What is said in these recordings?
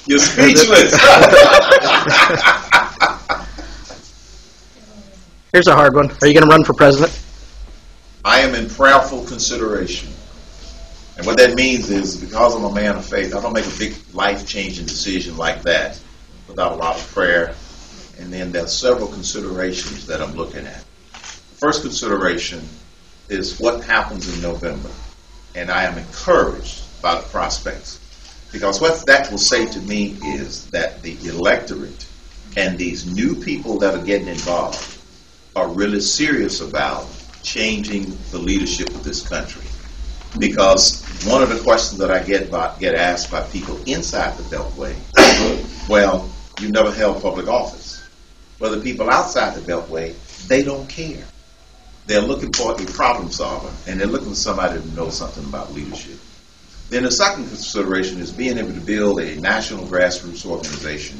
You're speechless. Here's a hard one. Are you going to run for president? I am in prayerful consideration. And what that means is, because I'm a man of faith, I don't make a big life-changing decision like that without a lot of prayer. And then there are several considerations that I'm looking at. The first consideration is what happens in November. And I am encouraged by the prospects. Because what that will say to me is that the electorate and these new people that are getting involved are really serious about changing the leadership of this country. Because one of the questions that I get asked by people inside the Beltway, well, you never held public office. Well, the people outside the Beltway, they don't care. They're looking for a problem solver, and they're looking for somebody to know something about leadership. Then the second consideration is being able to build a national grassroots organization,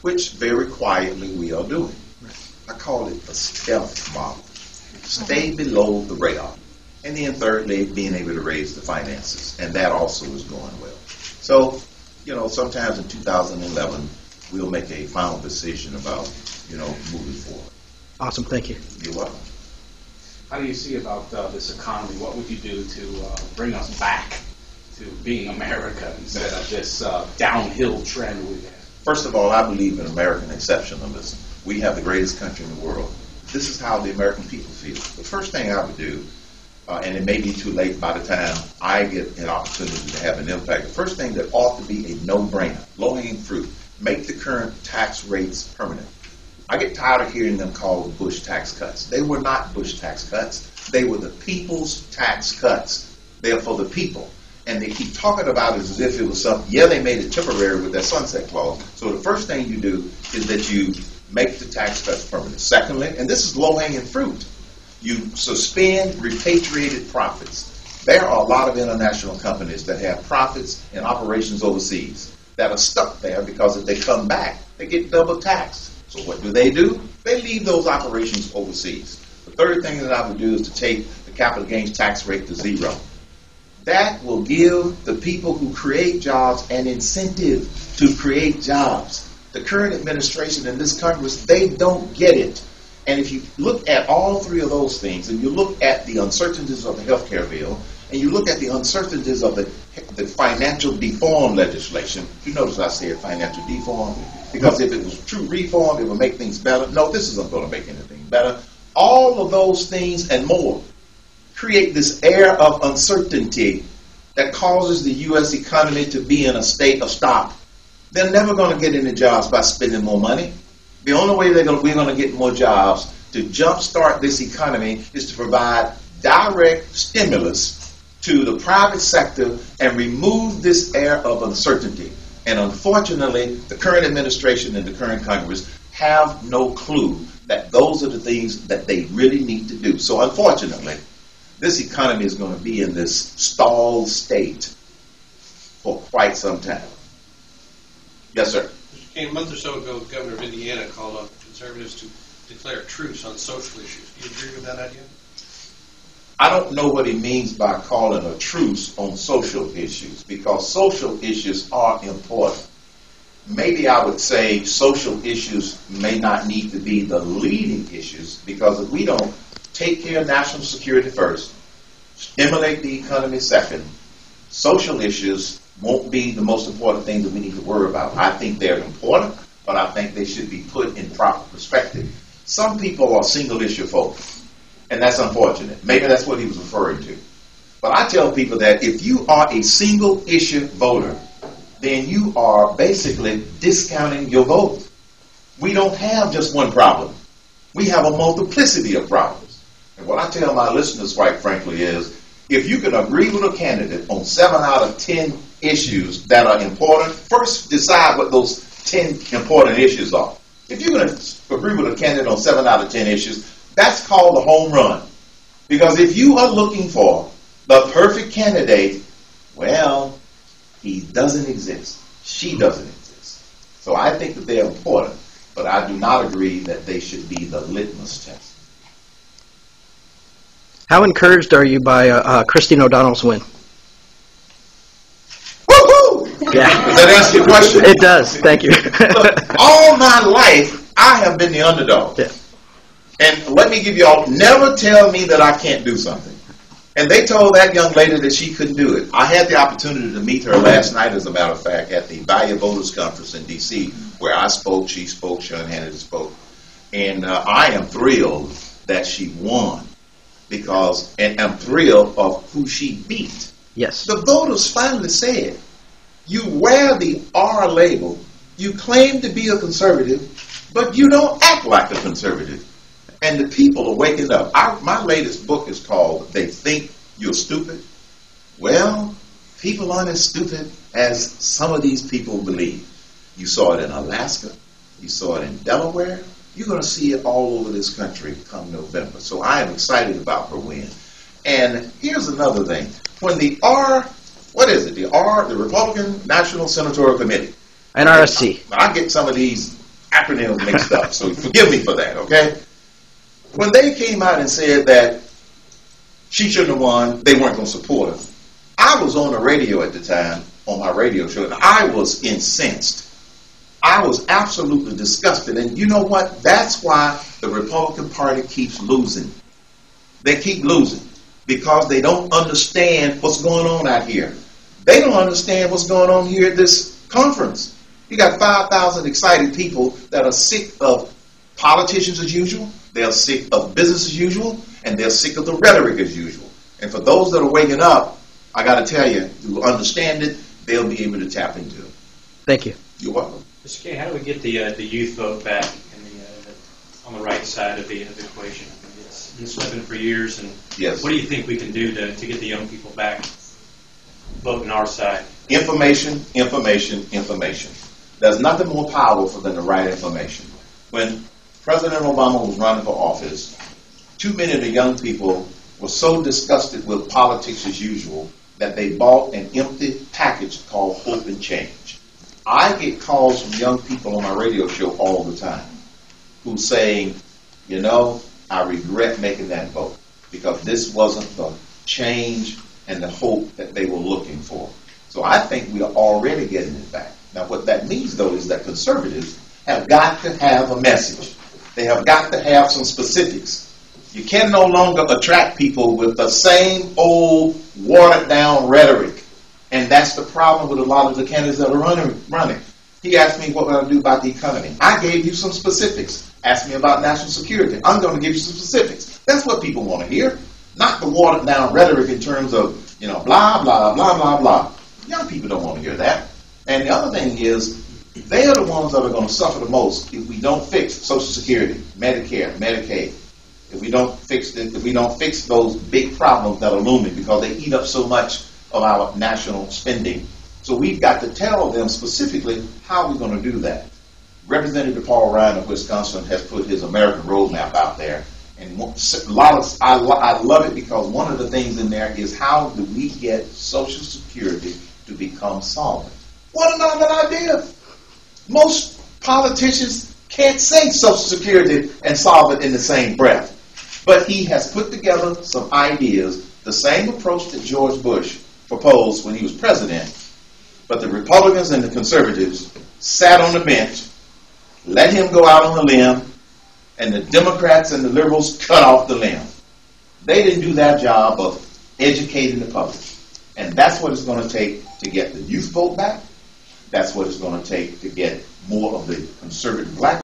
which very quietly we are doing. I call it a stealth model. Stay below the radar. And then thirdly, being able to raise the finances. And that also is going well. So, sometimes in 2011, we'll make a final decision about, moving forward. Awesome. Thank you. You're welcome. How do you see about this economy? What would you do to bring us back to being America instead of this downhill trend we have? First of all, I believe in American exceptionalism. We have the greatest country in the world. This is how the American people feel. The first thing I would do, and it may be too late by the time I get an opportunity to have an impact, the first thing that ought to be a no-brainer, low-hanging fruit, make the current tax rates permanent. I get tired of hearing them called Bush tax cuts. They were not Bush tax cuts. They were the people's tax cuts. They are for the people. And they keep talking about it as if it was something. Yeah, they made it temporary with that sunset clause. So the first thing you do is that you make the tax cuts permanent. Secondly, and this is low-hanging fruit, you suspend repatriated profits. There are a lot of international companies that have profits and operations overseas that are stuck there because if they come back, they get double taxed. So what do? They leave those operations overseas. The third thing that I would do is to take the capital gains tax rate to zero. That will give the people who create jobs an incentive to create jobs. The current administration in this Congress, they don't get it. And if you look at all three of those things, and you look at the uncertainties of the health care bill, and you look at the uncertainties of the financial reform legislation, you notice I said financial reform, because if it was true reform, it would make things better. No, this isn't going to make anything better. All of those things and more create this air of uncertainty that causes the U.S. economy to be in a state of stop. They're never going to get any jobs by spending more money. The only way we're going to get more jobs to jumpstart this economy is to provide direct stimulus to the private sector and remove this air of uncertainty. And unfortunately, the current administration and the current Congress have no clue that those are the things that they really need to do. So unfortunately, this economy is going to be in this stalled state for quite some time. Yes, sir. Mr. Cain, a month or so ago, the governor of Indiana called on conservatives to declare truce on social issues. Do you agree with that idea? I don't know what he means by calling a truce on social issues, because social issues are important. Maybe I would say social issues may not need to be the leading issues, because if we don't take care of national security first, stimulate the economy second, social issues won't be the most important thing that we need to worry about. I think they're important, but I think they should be put in proper perspective. Some people are single issue focused, and that's unfortunate. Maybe that's what he was referring to. But I tell people that if you are a single issue voter, then you are basically discounting your vote. We don't have just one problem. We have a multiplicity of problems. And what I tell my listeners, quite frankly, is if you can agree with a candidate on 7 out of 10 issues that are important, first decide what those 10 important issues are. If you're going to agree with a candidate on 7 out of 10 issues, that's called a home run. Because if you are looking for the perfect candidate, well, he doesn't exist. She doesn't exist. So I think that they're important, but I do not agree that they should be the litmus test. How encouraged are you by Christine O'Donnell's win? Woo-hoo! Yeah. Does that answer your question? It does. Thank you. Look, all my life, I have been the underdog. Yeah. And let me give you all, never tell me that I can't do something. And they told that young lady that she couldn't do it. I had the opportunity to meet her last night, as a matter of fact, at the Value Voters Conference in D.C., where I spoke, she spoke, Sean Hannity spoke. And I am thrilled that she won, because, and I'm thrilled of who she beat. Yes. The voters finally said, you wear the R label, you claim to be a conservative, but you don't act like a conservative. And the people are waking up. My latest book is called They Think You're Stupid. Well, people aren't as stupid as some of these people believe. You saw it in Alaska. You saw it in Delaware. You're going to see it all over this country come November. So I am excited about her win. And here's another thing. When the the Republican National Senatorial Committee. NRSC. I get some of these acronyms mixed up, so forgive me for that, okay? When they came out and said that she shouldn't have won, they weren't going to support her. I was on the radio at the time, on my radio show, and I was incensed. I was absolutely disgusted. And you know what? That's why the Republican Party keeps losing. They keep losing because they don't understand what's going on out here. They don't understand what's going on here at this conference. You got 5,000 excited people that are sick of politicians as usual. They're sick of business as usual, and they're sick of the rhetoric as usual. And for those that are waking up, I got to tell you, to understand it, they'll be able to tap into it. Thank you. You're welcome. Mr. Cain, how do we get the youth vote back in on the right side of the equation? I mean, it's been slipping for years, and Yes. what do you think we can do to get the young people back voting our side? Information, information, information. There's nothing more powerful than the right information. When President Obama was running for office, too many of the young people were so disgusted with politics as usual that they bought an empty package called Hope and Change. I get calls from young people on my radio show all the time who saying, you know, I regret making that vote because this wasn't the change and the hope that they were looking for. So I think we are already getting it back. Now what that means, though, is that conservatives have got to have a message. They have got to have some specifics. You can no longer attract people with the same old watered-down rhetoric. And that's the problem with a lot of the candidates that are running. He asked me what would I do about the economy. I gave you some specifics. Asked me about national security. I'm going to give you some specifics. That's what people want to hear, not the watered-down rhetoric in terms of, you know, blah, blah, blah, blah, blah. Young people don't want to hear that. And the other thing is, they are the ones that are going to suffer the most if we don't fix Social Security, Medicare, Medicaid. If we don't fix those big problems that are looming because they eat up so much of our national spending. So we've got to tell them specifically how we're going to do that. Representative Paul Ryan of Wisconsin has put his American roadmap out there, and I love it because one of the things in there is how do we get Social Security to become solvent? What a novel idea! Most politicians can't say Social Security and solve it in the same breath. But he has put together some ideas, the same approach that George Bush proposed when he was president. But the Republicans and the conservatives sat on the bench, let him go out on the limb, and the Democrats and the liberals cut off the limb. They didn't do their job of educating the public. And that's what it's going to take to get the youth vote back. That's what it's going to take to get more of the conservative black